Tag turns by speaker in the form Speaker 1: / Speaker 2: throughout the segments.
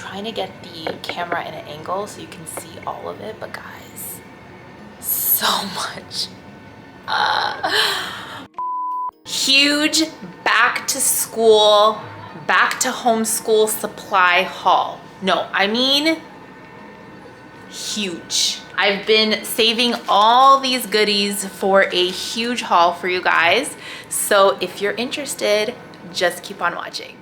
Speaker 1: trying to get the camera in an angle so you can see all of it, but guys, so much. Huge back to school, back to homeschool supply haul. No, I mean huge. I've been saving all these goodies for a huge haul for you guys. So if you're interested, just keep on watching.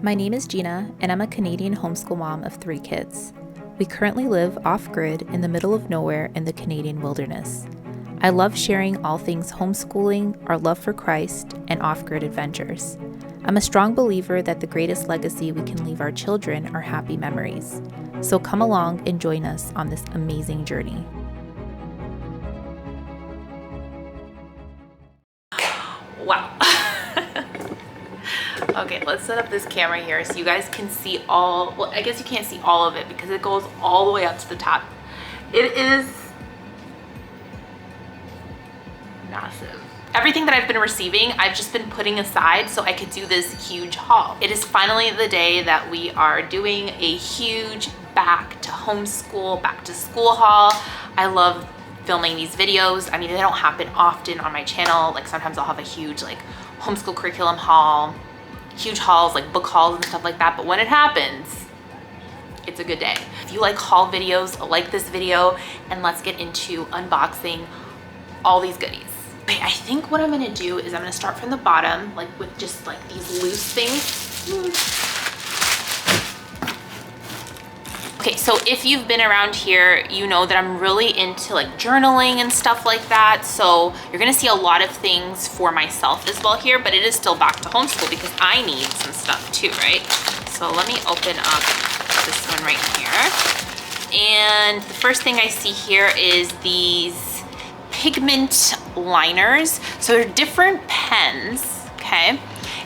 Speaker 1: My name is Gina, and I'm a Canadian homeschool mom of 3 kids. We currently live off-grid in the middle of nowhere in the Canadian wilderness. I love sharing all things homeschooling, our love for Christ, and off-grid adventures. I'm a strong believer that the greatest legacy we can leave our children are happy memories. So come along and join us on this amazing journey. Wow. Okay, let's set up this camera here so you guys can see all, well, I guess you can't see all of it because it goes all the way up to the top. It is massive. Everything that I've been receiving, I've just been putting aside so I could do this huge haul. It is finally the day that we are doing a huge back to homeschool, back to school haul. I love filming these videos. I mean, they don't happen often on my channel. Like sometimes I'll have a huge like homeschool curriculum haul, huge hauls, like book hauls and stuff like that. But when it happens, it's a good day. If you like haul videos, like this video, and let's get into unboxing all these goodies. Okay, I think what I'm gonna do is I'm gonna start from the bottom, like with just like these loose things. Okay, so if you've been around here, you know that I'm really into like journaling and stuff like that. So you're gonna see a lot of things for myself as well here, but it is still back to homeschool because I need some stuff too, right? So let me open up this one right here. And the first thing I see here is these pigment liners. So they're different pens, okay?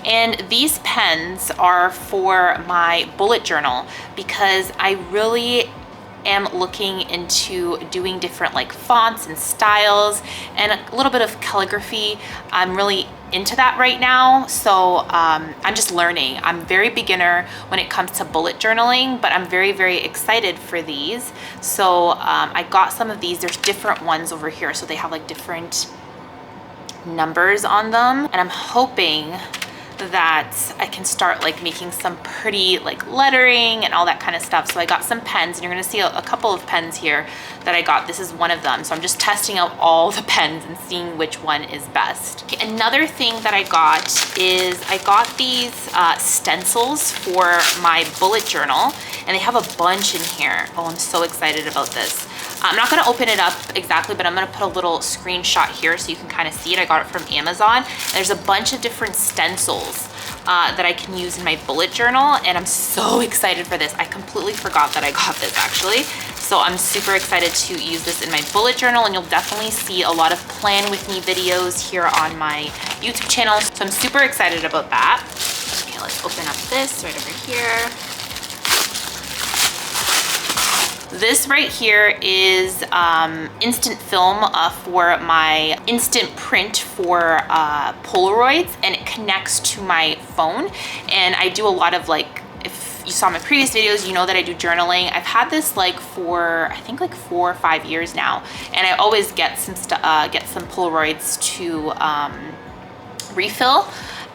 Speaker 1: And these pens are for my bullet journal because I really am looking into doing different like fonts and styles and a little bit of calligraphy. I'm really into that right now. So I'm just learning. I'm very beginner when it comes to bullet journaling, but I'm very, very excited for these. So I got some of these. There's different ones over here. So they have like different numbers on them. And I'm hoping that I can start like making some pretty like lettering and all that kind of stuff. So I got some pens, and you're gonna see a couple of pens here that I got. This is one of them. So I'm just testing out all the pens and seeing which one is best. Okay, another thing that I got is I got these stencils for my bullet journal, and they have a bunch in here. Oh, I'm so excited about this. I'm not gonna open it up exactly, but I'm gonna put a little screenshot here so you can kind of see it. I got it from Amazon. There's a bunch of different stencils that I can use in my bullet journal, and I'm so excited for this. I completely forgot that I got this actually. So I'm super excited to use this in my bullet journal, and you'll definitely see a lot of plan with me videos here on my YouTube channel. So I'm super excited about that. Okay, let's open up this right over here. This right here is instant film for my instant print for Polaroids, and it connects to my phone. And I do a lot of like, if you saw my previous videos, you know that I do journaling. I've had this like for, I think like 4 or 5 years now. And I always get some Polaroids to refill.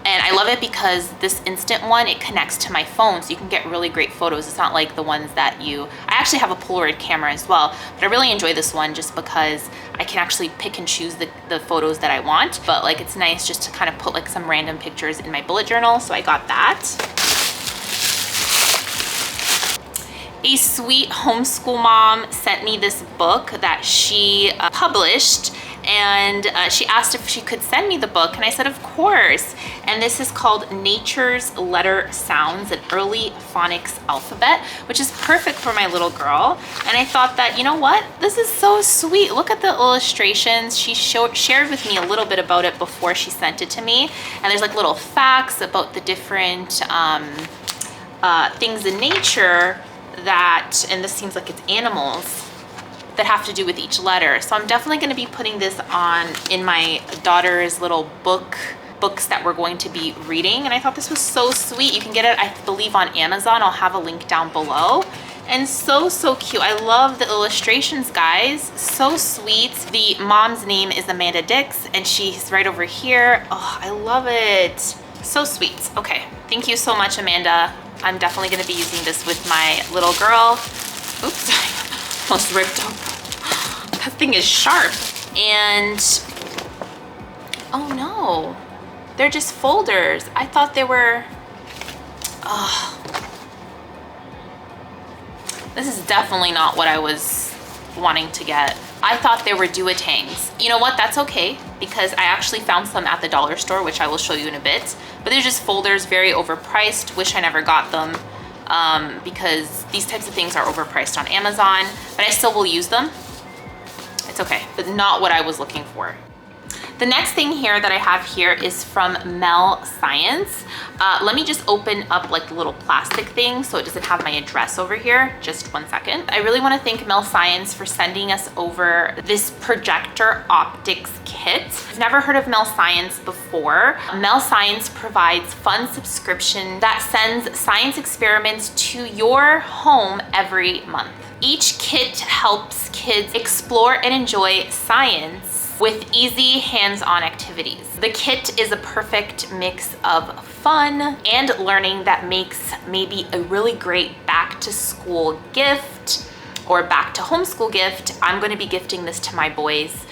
Speaker 1: And I love it because this instant one, it connects to my phone, so you can get really great photos. It's not like the ones that I actually have a Polaroid camera as well, but I really enjoy this one just because I can actually pick and choose the photos that I want. But like, it's nice just to kind of put like some random pictures in my bullet journal, so I got that. A sweet homeschool mom sent me this book that she published, and she asked if she could send me the book, and I said of course. And this is called Nature's Letter Sounds, an Early Phonics Alphabet, which is perfect for my little girl. And I thought that, you know what, this is so sweet. Look at the illustrations. She shared with me a little bit about it before she sent it to me, and there's like little facts about the different things in nature that, and this seems like it's animals, that have to do with each letter. So I'm definitely gonna be putting this on in my daughter's little book books that we're going to be reading. And I thought this was so sweet. You can get it, I believe, on Amazon. I'll have a link down below. And so cute. I love the illustrations, guys. So sweet. The mom's name is Amanda Dix, and she's right over here. Oh, I love it. So sweet. Okay, thank you so much, Amanda. I'm definitely gonna be using this with my little girl. Oops, almost ripped up. That thing is sharp. And, oh no, they're just folders. I thought they were, this is definitely not what I was wanting to get. I thought they were duotangs. You know what, that's okay, because I actually found some at the dollar store, which I will show you in a bit. But they're just folders, very overpriced. Wish I never got them, because these types of things are overpriced on Amazon, but I still will use them. It's okay, but not what I was looking for. The next thing here that I have here is from Mel Science. Let me just open up like the little plastic thing so it doesn't have my address over here. Just one second. I really want to thank Mel Science for sending us over this projector optics kit. I've never heard of Mel Science before. Mel Science provides fun subscription that sends science experiments to your home every month. Each kit helps kids explore and enjoy science with easy hands-on activities. The kit is a perfect mix of fun and learning that makes maybe a really great back-to-school gift or back-to-homeschool gift. I'm going to be gifting this to my boys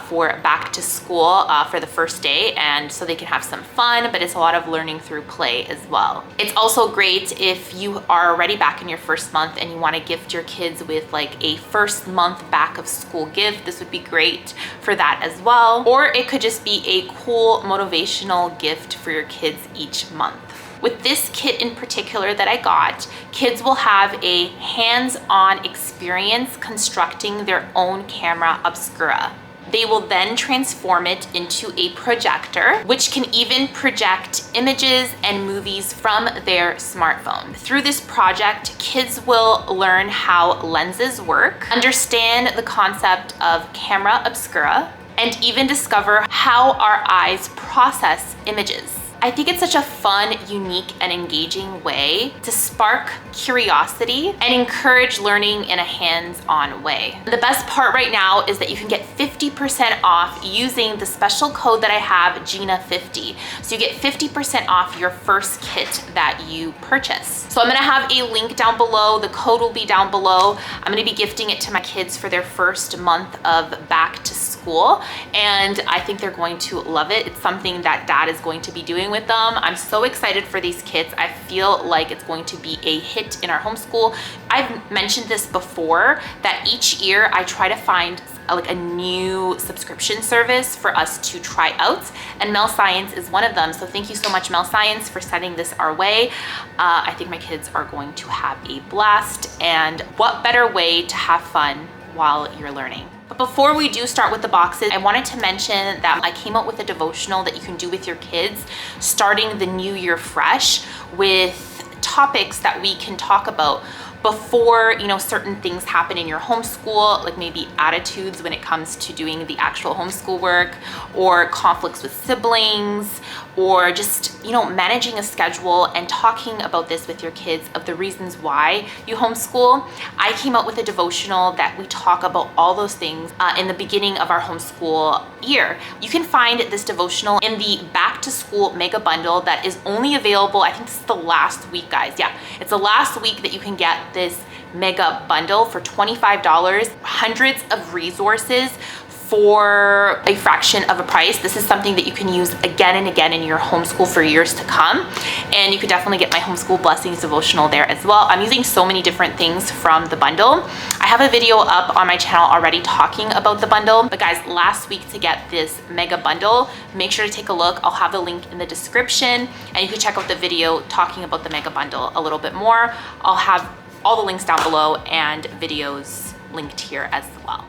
Speaker 1: for back to school for the first day, and so they can have some fun, but it's a lot of learning through play as well. It's also great if you are already back in your first month and you want to gift your kids with like a first month back of school gift. This would be great for that as well. Or it could just be a cool motivational gift for your kids each month. With this kit in particular that I got, kids will have a hands-on experience constructing their own camera obscura. They will then transform it into a projector, which can even project images and movies from their smartphone. Through this project, kids will learn how lenses work, understand the concept of camera obscura, and even discover how our eyes process images. I think it's such a fun, unique, and engaging way to spark curiosity and encourage learning in a hands-on way. The best part right now is that you can get 50% off using the special code that I have, Gina50. So you get 50% off your first kit that you purchase. So I'm gonna have a link down below. The code will be down below. I'm gonna be gifting it to my kids for their first month of back to school, and I think they're going to love it. It's something that Dad is going to be doing with them. I'm so excited for these kits. I feel like it's going to be a hit in our homeschool. I've mentioned this before, that each year I try to find like a new subscription service for us to try out, and Mel Science is one of them. So thank you so much, Mel Science, for sending this our way. I think my kids are going to have a blast, and what better way to have fun while you're learning. But before we do start with the boxes, I wanted to mention that I came up with a devotional that you can do with your kids starting the new year fresh, with topics that we can talk about before, you know, certain things happen in your homeschool, like maybe attitudes when it comes to doing the actual homeschool work, or conflicts with siblings, or just, you know, managing a schedule and talking about this with your kids of the reasons why you homeschool. I came up with a devotional that we talk about all those things in the beginning of our homeschool year. You can find this devotional in the back to school mega bundle that is only available, I think this is the last week, guys. Yeah, it's the last week that you can get this mega bundle for $25, hundreds of resources for a fraction of a price. This is something that you can use again and again in your homeschool for years to come. And you could definitely get my Homeschool Blessings devotional there as well. I'm using so many different things from the bundle. I have a video up on my channel already talking about the bundle. But guys, last week to get this mega bundle, make sure to take a look. I'll have the link in the description, and you can check out the video talking about the mega bundle a little bit more. I'll have all the links down below and videos linked here as well.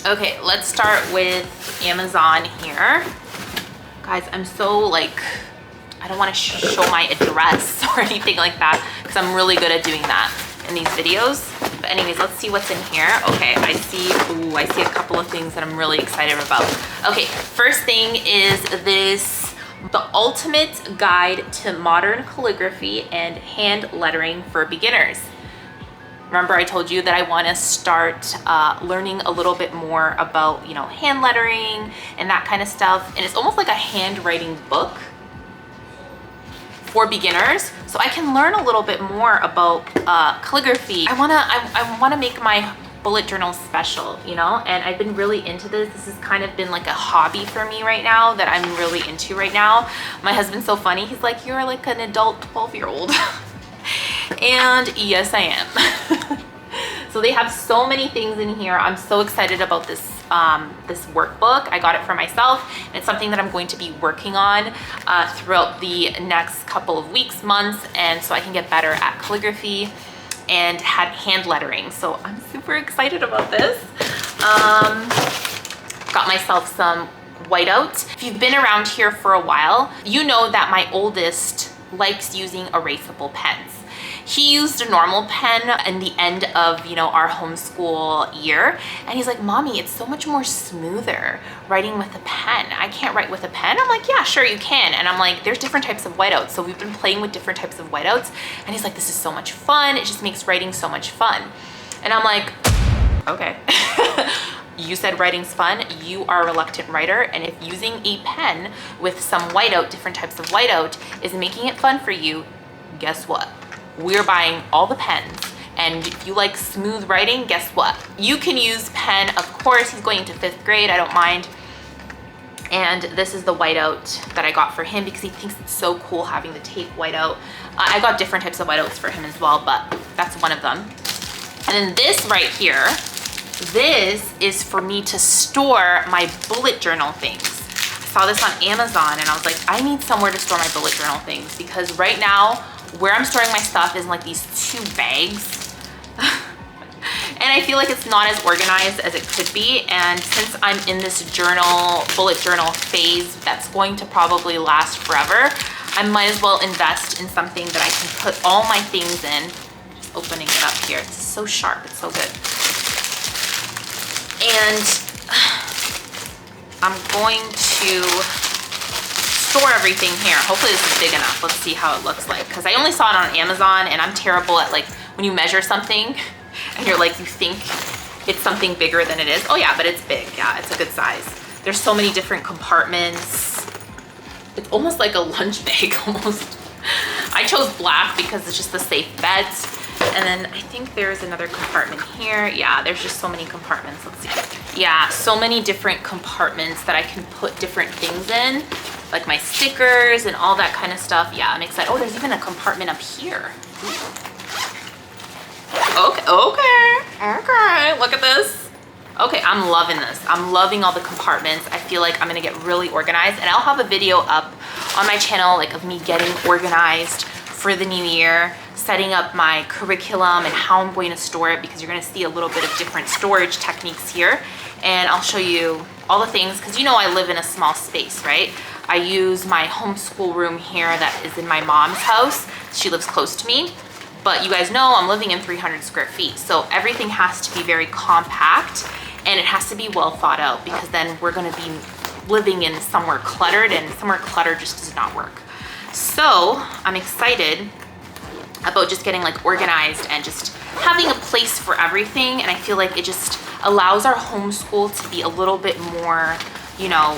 Speaker 1: Okay, let's start with Amazon here. Guys, I'm so like, I don't want to show my address or anything like that, because I'm really good at doing that in these videos. But anyways, let's see what's in here. Okay, I see a couple of things that I'm really excited about. Okay, first thing is this, the ultimate guide to modern calligraphy and hand lettering for beginners. Remember I told you that I want to start learning a little bit more about, you know, hand lettering and that kind of stuff. And it's almost like a handwriting book for beginners, so I can learn a little bit more about calligraphy. I wanna make my bullet journal special, you know, and I've been really into this. This has kind of been like a hobby for me right now that I'm really into right now. My husband's so funny. He's like, you're like an adult 12-year-old. And yes, I am. So they have so many things in here. I'm so excited about this this workbook. I got it for myself, and it's something that I'm going to be working on throughout the next couple of weeks, months, and so I can get better at calligraphy and hand lettering. So I'm super excited about this. Got myself some whiteouts. If you've been around here for a while, you know that my oldest likes using erasable pens. He used a normal pen in the end of, you know, our homeschool year, and he's like, Mommy, it's so much more smoother writing with a pen. I can't write with a pen. I'm like, yeah, sure you can. And I'm like, there's different types of whiteouts. So we've been playing with different types of whiteouts, and he's like, this is so much fun. It just makes writing so much fun. And I'm like, okay. You said writing's fun. You are a reluctant writer, and if using a pen with some whiteout, different types of whiteout, is making it fun for you, guess what? We're buying all the pens. And if you like smooth writing, guess what? You can use pen, of course. He's going into 5th grade, I don't mind. And this is the whiteout that I got for him because he thinks it's so cool having the tape whiteout. I got different types of whiteouts for him as well, but that's one of them. And then this right here, this is for me to store my bullet journal things. I saw this on Amazon and I was like, I need somewhere to store my bullet journal things because right now, where I'm storing my stuff is in like these 2 bags. And I feel like it's not as organized as it could be. And since I'm in this bullet journal phase that's going to probably last forever, I might as well invest in something that I can put all my things in. Just opening it up here. It's so sharp, it's so good. And I'm going to store everything here. Hopefully this is big enough. Let's see how it looks like. Because I only saw it on Amazon, and I'm terrible at like when you measure something and you're like, you think it's something bigger than it is. Oh yeah, but it's big. Yeah, it's a good size. There's so many different compartments. It's almost like a lunch bag almost. I chose black because it's just the safe bet. And then I think there's another compartment here. Yeah, there's just so many compartments. Let's see. Yeah, so many different compartments that I can put different things in, like my stickers and all that kind of stuff. Yeah, I'm excited. Oh, there's even a compartment up here. Okay, look at this. Okay, I'm loving this. I'm loving all the compartments. I feel like I'm gonna get really organized, and I'll have a video up on my channel like of me getting organized for the new year, setting up my curriculum and how I'm going to store it, because you're gonna see a little bit of different storage techniques here. And I'll show you all the things, because you know I live in a small space, right? I use my homeschool room here that is in my mom's house. She lives close to me. But you guys know I'm living in 300 square feet. So everything has to be very compact, and it has to be well thought out, because then we're gonna be living in somewhere cluttered, and somewhere cluttered just does not work. So I'm excited about just getting like organized and just having a place for everything. And I feel like it just allows our homeschool to be a little bit more, you know,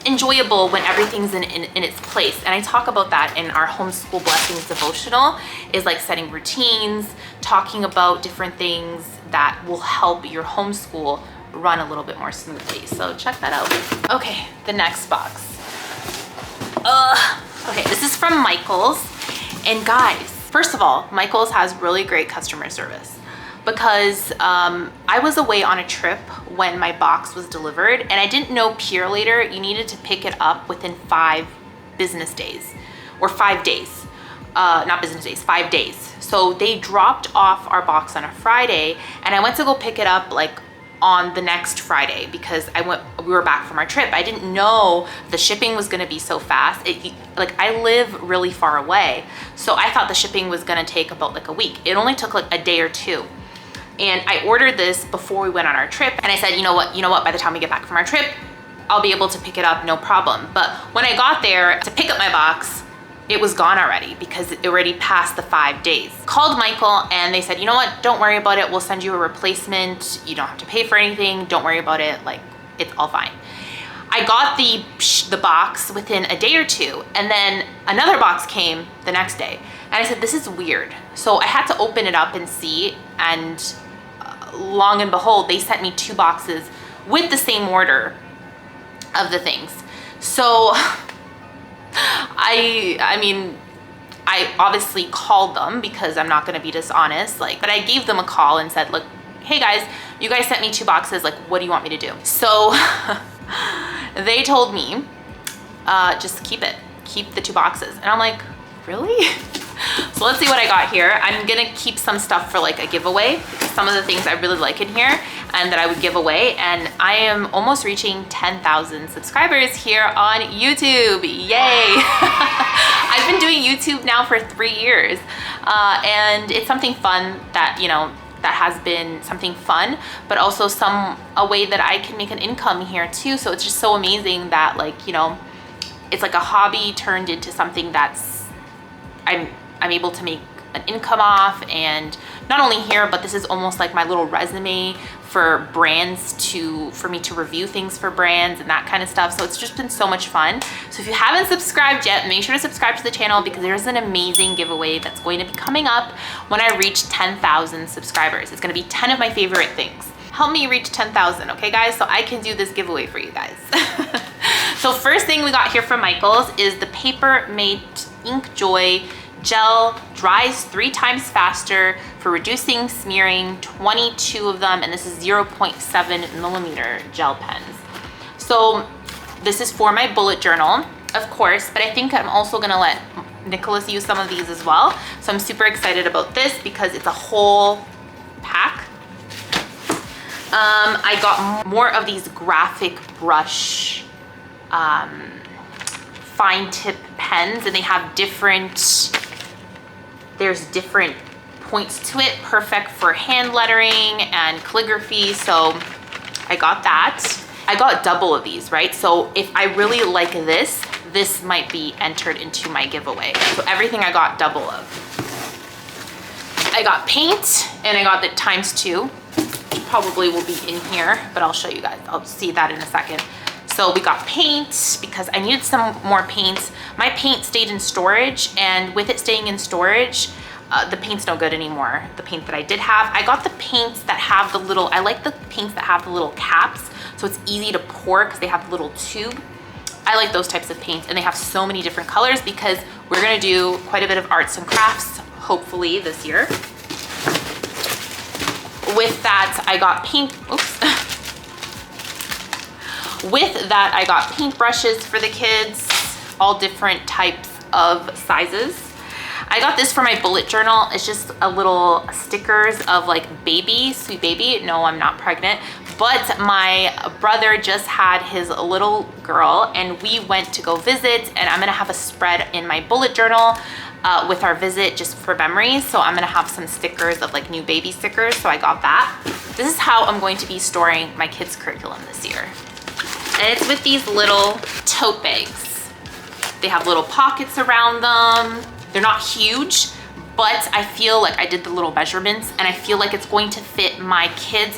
Speaker 1: enjoyable when everything's in its place. And I talk about that in our Homeschool Blessings devotional, is like setting routines, talking about different things that will help your homeschool run a little bit more smoothly. So check that out. Okay, the next box. Okay, this is from Michael's. And guys, first of all, Michael's has really great customer service, because I was away on a trip when my box was delivered, and I didn't know Pure Later, you needed to pick it up within 5 business days, or 5 days, not business days, 5 days. So they dropped off our box on a Friday, and I went to go pick it up like on the next Friday, because we were back from our trip. I didn't know the shipping was gonna be so fast. Like I live really far away, so I thought the shipping was gonna take about like a week. It only took like a day or 2. And I ordered this before we went on our trip. And I said, you know what, by the time we get back from our trip, I'll be able to pick it up, no problem. But when I got there to pick up my box, it was gone already because it already passed the 5 days. Called Michael and they said, you know what, don't worry about it. We'll send you a replacement. You don't have to pay for anything. Don't worry about it. Like, it's all fine. I got the box within a day or two, and then another box came the next day. And I said, this is weird. So I had to open it up and see, and long and behold, they sent me 2 boxes with the same order of the things. So I mean, I obviously called them because I'm not gonna be dishonest, but I gave them a call and said, look, hey guys, you guys sent me 2 boxes, like, what do you want me to do? So they told me, just keep the 2 boxes. And I'm like, really? So let's see what I got here. I'm gonna keep some stuff for like a giveaway, because some of the things I really like in here and that I would give away. And I am almost reaching 10,000 subscribers here on YouTube. Yay! I've been doing YouTube now for 3 years, and it's something fun that, that has been something fun, but also a way that I can make an income here too. So it's just so amazing that, it's like a hobby turned into something that's I'm able to make an income off. And not only here, but this is almost like my little resume for brands for me to review things for brands and that kind of stuff. So it's just been so much fun. So if you haven't subscribed yet, make sure to subscribe to the channel, because there's an amazing giveaway that's going to be coming up when I reach 10,000 subscribers. It's going to be 10 of my favorite things. Help me reach 10,000, okay guys? So I can do this giveaway for you guys. So first thing we got here from Michael's is the Paper Mate Ink Joy Gel. Dries 3 times faster for reducing smearing, 22 of them, and this is 0.7 millimeter gel pens. So this is for my bullet journal, of course, but I think I'm also gonna let Nicholas use some of these as well. So I'm super excited about this because it's a whole pack. I got more of these graphic brush fine tip pens, and they have there's different points to it, perfect for hand lettering and calligraphy. So I got that. I got double of these, right? So if I really like this might be entered into my giveaway. So everything I got double of. I got paint, and I got the ×2, which probably will be in here, but I'll show you guys. I'll see that in a second. So we got paint because I needed some more paints. My paint stayed in storage, and with it staying in storage, the paint's no good anymore. The paint that I did have, I got the paints that have I like the paints that have the little caps, so it's easy to pour because they have the little tube. I like those types of paints, and they have so many different colors because we're gonna do quite a bit of arts and crafts, hopefully this year. With that, I got With that, I got paint brushes for the kids, all different types of sizes. I got this for my bullet journal. It's just a little stickers of like baby, sweet baby. No, I'm not pregnant, but my brother just had his little girl and we went to go visit, and I'm gonna have a spread in my bullet journal with our visit just for memories. So I'm gonna have some stickers of like new baby stickers. So I got that. This is how I'm going to be storing my kids' curriculum this year. And it's with these little tote bags. They have little pockets around them. They're not huge, but I feel like I did the little measurements, and I feel like it's going to fit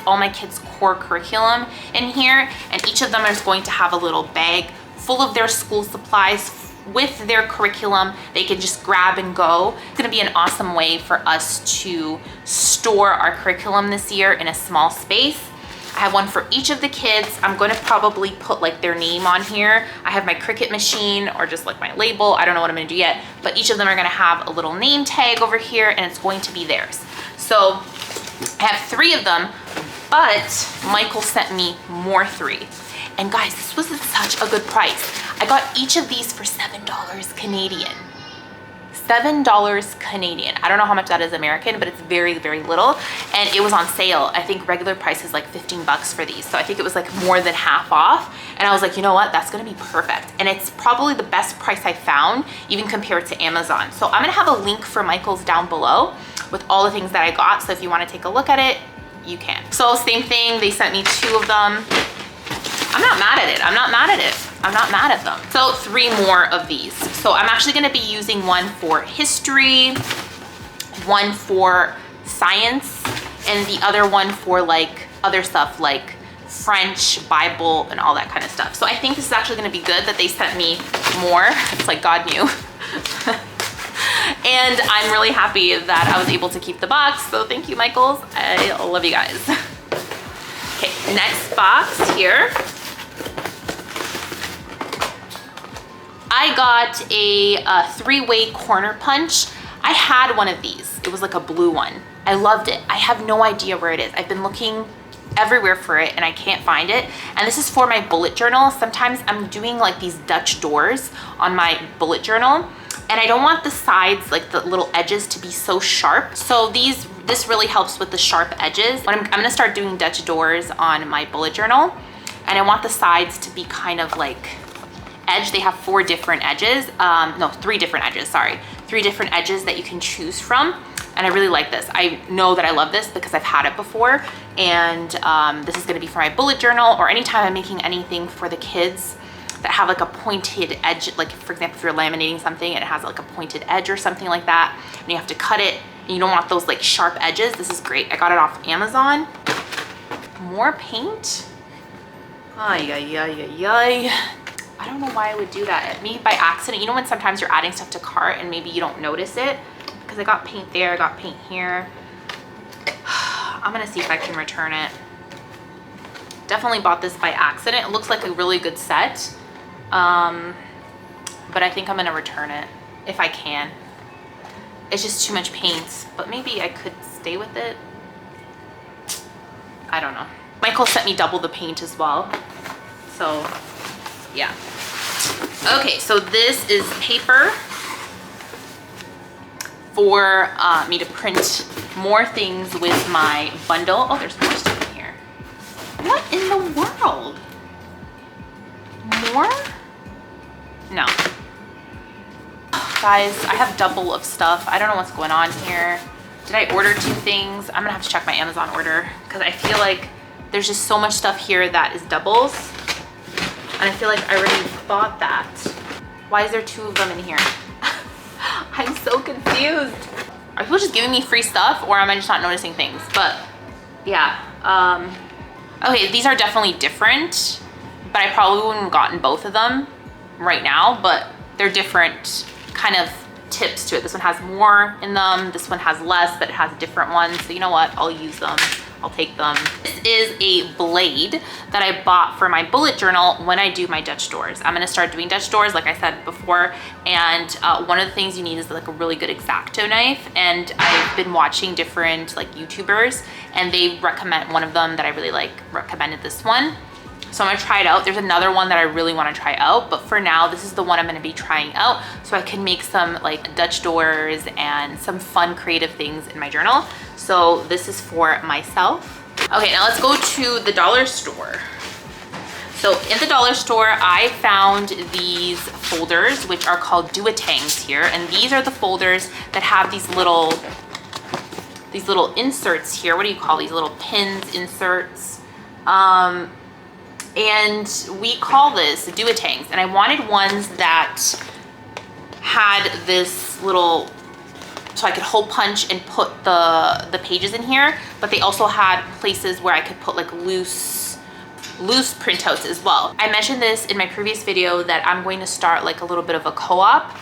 Speaker 1: all my kids' core curriculum in here. And each of them is going to have a little bag full of their school supplies with their curriculum. They can just grab and go. It's gonna be an awesome way for us to store our curriculum this year in a small space. I have one for each of the kids. I'm going to probably put like their name on here. I have my Cricut machine, or just like my label. I don't know what I'm going to do yet, but each of them are going to have a little name tag over here, and it's going to be theirs. So I have 3 of them, but Michael sent me more 3. And guys, this was at such a good price. I got each of these for $7 Canadian. $7 Canadian. I don't know how much that is American, but it's very, very little. And it was on sale. I think regular price is like 15 bucks for these. So I think it was like more than half off. And I was like, you know what? That's gonna be perfect. And it's probably the best price I found, even compared to Amazon. So I'm gonna have a link for Michael's down below with all the things that I got. So if you wanna take a look at it, you can. So same thing, they sent me 2 of them. I'm not mad at it. I'm not mad at it. I'm not mad at them. So 3 more of these. So I'm actually gonna be using one for history, one for science, and the other one for like other stuff like French, Bible, and all that kind of stuff. So I think this is actually gonna be good that they sent me more. It's like God knew. And I'm really happy that I was able to keep the box. So thank you, Michaels. I love you guys. Okay, next box here. I got a 3-way corner punch. I had one of these. It was like a blue one. I loved it. I have no idea where it is. I've been looking everywhere for it and I can't find it. And this is for my bullet journal. Sometimes I'm doing like these Dutch doors on my bullet journal, and I don't want the sides, like the little edges, to be so sharp. So this really helps with the sharp edges. When I'm gonna start doing Dutch doors on my bullet journal, and I want the sides to be kind of like edge. They have 4 different edges. No, 3 different edges, sorry. 3 different edges that you can choose from. And I really like this. I know that I love this because I've had it before. And this is gonna be for my bullet journal, or anytime I'm making anything for the kids that have like a pointed edge. Like for example, if you're laminating something and it has like a pointed edge or something like that, and you have to cut it, and you don't want those like sharp edges, this is great. I got it off Amazon. More paint. Ay, ay, ay, ay, ay. I don't know why I would do that. Maybe by accident. You know when sometimes you're adding stuff to cart and maybe you don't notice it? Because I got paint there, I got paint here. I'm gonna see if I can return it. Definitely bought this by accident. It looks like a really good set. But I think I'm gonna return it if I can. It's just too much paint, but maybe I could stay with it. I don't know. Michael sent me double the paint as well. So yeah. Okay, so this is paper for me to print more things with my bundle. Oh, there's more stuff in here. What in the world? More? No. Guys, I have double of stuff. I don't know what's going on here. Did I order 2 things? I'm gonna have to check my Amazon order because I feel like there's just so much stuff here that is doubles. And I feel like I already bought that. Why is there 2 of them in here? I'm so confused. Are people just giving me free stuff, or am I just not noticing things? But yeah, okay, these are definitely different, but I probably wouldn't have gotten both of them right now, but they're different kind of tips to it. This one has more in them, this one has less, but it has different ones. So you know what, I'll use them. I'll take them. This is a blade that I bought for my bullet journal when I do my Dutch doors. I'm gonna start doing Dutch doors, like I said before, and one of the things you need is like a really good X-Acto knife, and I've been watching different like YouTubers, and they recommend one of them that I really like, recommended this one. So I'm gonna try it out. There's another one that I really wanna try out, but for now, this is the one I'm gonna be trying out so I can make some like Dutch doors and some fun creative things in my journal. So this is for myself. Okay, now let's go to the dollar store. So in the dollar store, I found these folders, which are called do-a-tangs here. And these are the folders that have these little inserts here. What do you call these? Little pins, inserts. And we call this do-a-tangs. And I wanted ones that had this little, so I could hole punch and put the pages in here, but they also had places where I could put like loose printouts as well. I mentioned this in my previous video that I'm going to start like a little bit of a co-op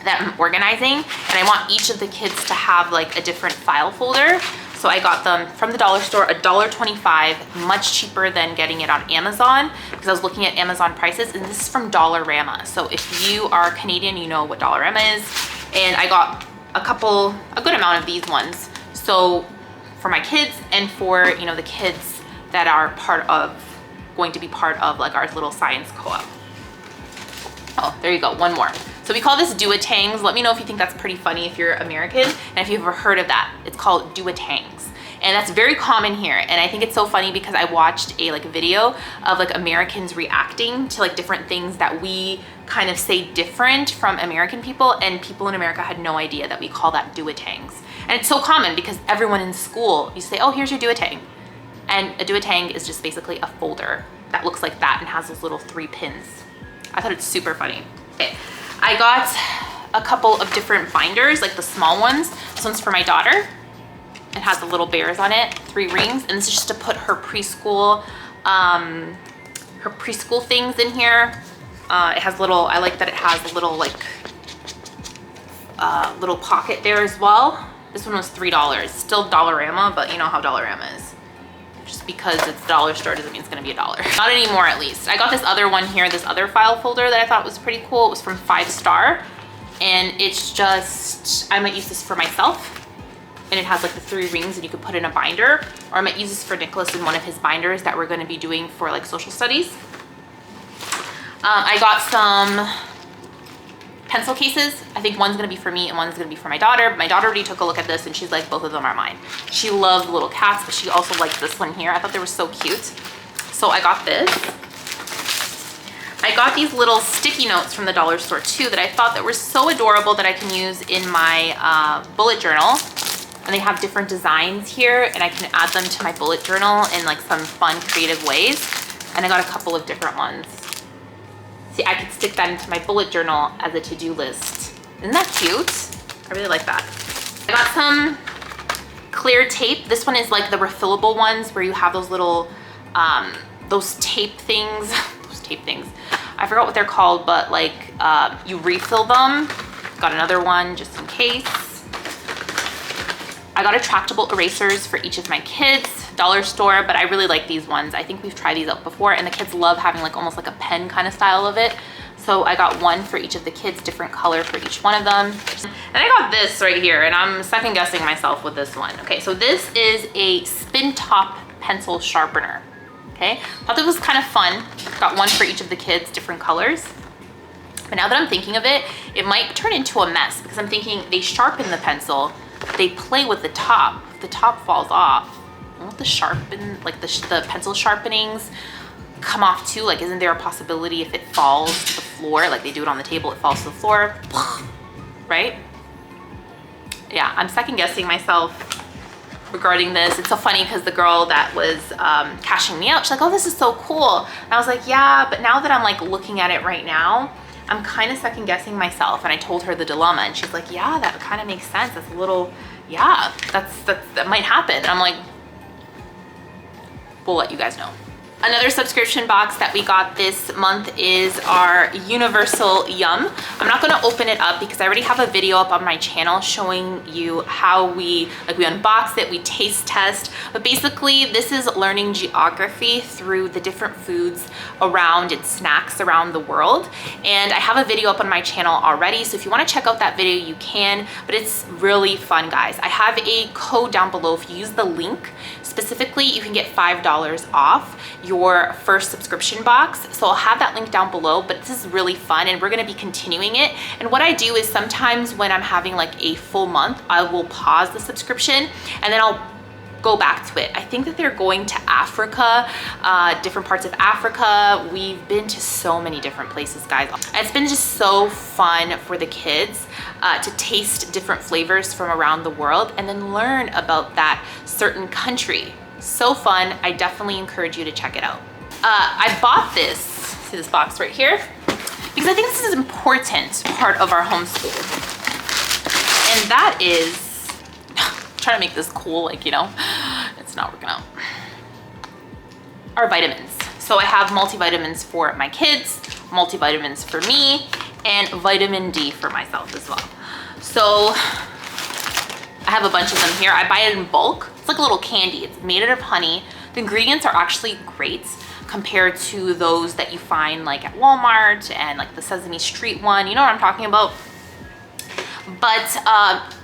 Speaker 1: that I'm organizing, and I want each of the kids to have like a different file folder. So I got them from the dollar store, $1.25, much cheaper than getting it on Amazon, because I was looking at Amazon prices, and this is from Dollarama. So if you are Canadian, you know what Dollarama is. And I got a good amount of these ones. So for my kids and for, you know, the kids that are going to be part of like our little science co-op. Oh, there you go, one more. So we call this do-a-tangs. Let me know if you think that's pretty funny if you're American, and if you've ever heard of that. It's called do-a-tangs. And that's very common here. And I think it's so funny because I watched a video of like Americans reacting to like different things that we kind of say different from American people, and people in America had no idea that we call that do-a-tangs. And it's so common because everyone in school, you say, oh, here's your duotang. And a duotang is just basically a folder that looks like that and has those little 3 pins. I thought it's super funny. Okay, I got a couple of different binders, like the small ones. This one's for my daughter. It has the little bears on it, 3 rings, and this is just to put her preschool things in here. It has little, I like that it has a little like, little pocket there as well. This one was $3, still Dollarama, but you know how Dollarama is. Just because it's a dollar store doesn't mean it's gonna be $1. Not anymore, at least. I got this other one here, this other file folder that I thought was pretty cool. It was from 5 Star, and it's just, I might use this for myself. And it has like the 3 rings and you could put in a binder, or I might use this for Nicholas in one of his binders that we're gonna be doing for like social studies. I got some pencil cases. I think one's gonna be for me and one's gonna be for my daughter. My daughter already took a look at this and she's like, both of them are mine. She loves little cats, but she also liked this one here. I thought they were so cute. So I got this. I got these little sticky notes from the dollar store too that I thought that were so adorable that I can use in my bullet journal. And they have different designs here and I can add them to my bullet journal in like some fun, creative ways. And I got a couple of different ones. See, I could stick that into my bullet journal as a to-do list. Isn't that cute? I really like that. I got some clear tape. This one is like the refillable ones where you have those little, those tape things. Those tape things. I forgot what they're called, but like you refill them. Got another one just in case. I got retractable erasers for each of my kids, dollar store, but I really like these ones. I think we've tried these out before and the kids love having like almost like a pen kind of style of it. So I got one for each of the kids, different color for each one of them. And I got this right here and I'm second guessing myself with this one. Okay, so this is a spin top pencil sharpener. Okay, thought this was kind of fun. Got one for each of the kids, different colors. But now that I'm thinking of it, it might turn into a mess because I'm thinking they sharpen the pencil, they play with the top. If the top falls off, won't the sharpen, like the pencil sharpenings come off too? Like, isn't there a possibility if it falls to the floor, like they do it on the table, it falls to the floor, right? Yeah, I'm second guessing myself regarding this. It's so funny because the girl that was cashing me out, she's like, oh, this is so cool. And I was like, yeah, but now that I'm like looking at it right now, I'm kind of second guessing myself. And I told her the dilemma and she's like, yeah, that kind of makes sense. That's a little, yeah, that might happen. And I'm like, we'll let you guys know. Another subscription box that we got this month is our Universal Yum. I'm not gonna open it up because I already have a video up on my channel showing you how we unbox it, we taste test. But basically this is learning geography through the different foods around and snacks around the world. And I have a video up on my channel already. So if you wanna check out that video, you can, but it's really fun, guys. I have a code down below. If you use the link, specifically, you can get $5 off your first subscription box. So I'll have that link down below, but this is really fun and we're gonna be continuing it. And what I do is sometimes when I'm having like a full month, I will pause the subscription and then I'll go back to it. I think that they're going to Africa, different parts of Africa. We've been to so many different places, guys. It's been just so fun for the kids to taste different flavors from around the world and then learn about that certain country. So fun. I definitely encourage you to check it out. I bought this, see this box right here, because I think this is an important part of our homeschool. And that is, trying to make this cool, like, you know, it's not working out. Our vitamins. So I have multivitamins for my kids, multivitamins for me, and vitamin D for myself as well. So I have a bunch of them here. I buy it in bulk. It's like a little candy. It's made out of honey. The ingredients are actually great compared to those that you find like at Walmart and like the Sesame Street one. You know what I'm talking about? But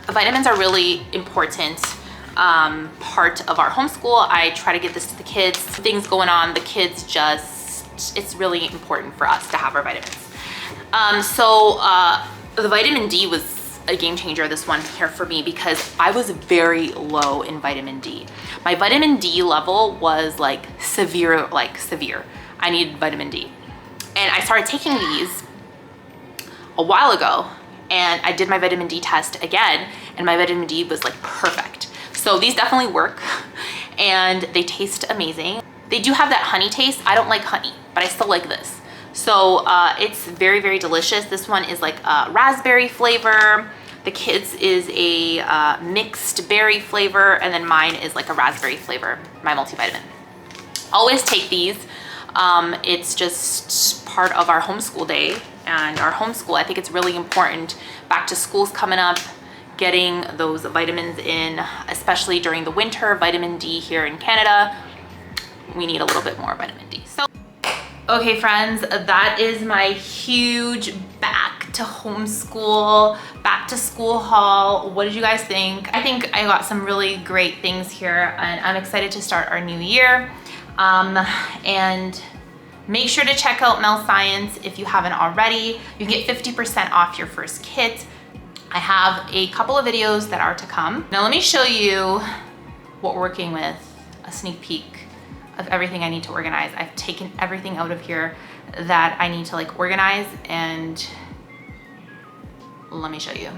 Speaker 1: vitamins are really important part of our homeschool. I try to get this to the kids. Things going on, the kids just, it's really important for us to have our vitamins. The vitamin D was a game changer, this one here for me, because I was very low in vitamin D. My vitamin D level was like severe. I needed vitamin D. And I started taking these a while ago and I did my vitamin D test again, and my vitamin D was like perfect. So these definitely work, and they taste amazing. They do have that honey taste. I don't like honey, but I still like this. So it's very, very delicious. This one is like a raspberry flavor. The kids is a mixed berry flavor, and then mine is like a raspberry flavor, my multivitamin. Always take these. It's just part of our homeschool day, and our homeschool, I think it's really important. Back to school's coming up, getting those vitamins in, especially during the winter. Vitamin D here in Canada, we need a little bit more vitamin D. So, okay friends, that is my huge back to homeschool, back to school haul. What did you guys think? I think I got some really great things here, and I'm excited to start our new year. And make sure to check out Mel Science if you haven't already. You can get 50% off your first kit. I have a couple of videos that are to come. Now let me show you what we're working with, a sneak peek of everything I need to organize. I've taken everything out of here that I need to like organize, and let me show you.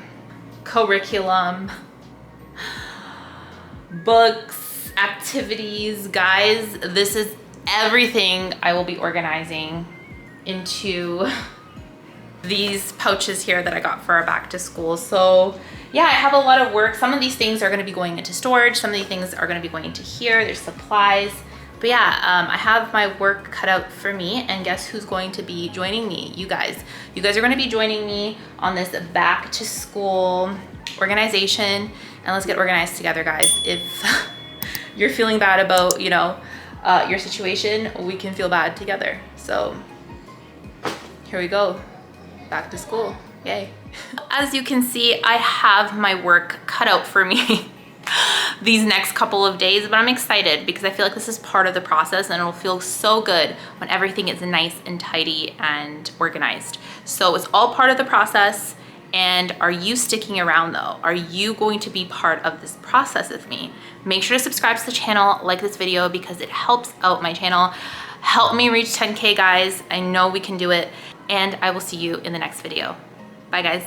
Speaker 1: Curriculum, books, activities. Guys, this is everything I will be organizing into these pouches here that I got for our back to school. So yeah, I have a lot of work. Some of these things are going to be going into storage. Some of these things are going to be going into here. There's supplies. But yeah, I have my work cut out for me, and guess who's going to be joining me? You guys. You guys are going to be joining me on this back to school organization, and let's get organized together, guys. If you're feeling bad about, you know, your situation, we can feel bad together. So here we go, back to school, yay. As you can see, I have my work cut out for me these next couple of days, but I'm excited because I feel like this is part of the process, and it'll feel so good when everything is nice and tidy and organized. So it's all part of the process. And are you sticking around though? Are you going to be part of this process with me? Make sure to subscribe to the channel, like this video, because it helps out my channel. Help me reach 10K, guys. I know we can do it. And I will see you in the next video. Bye, guys.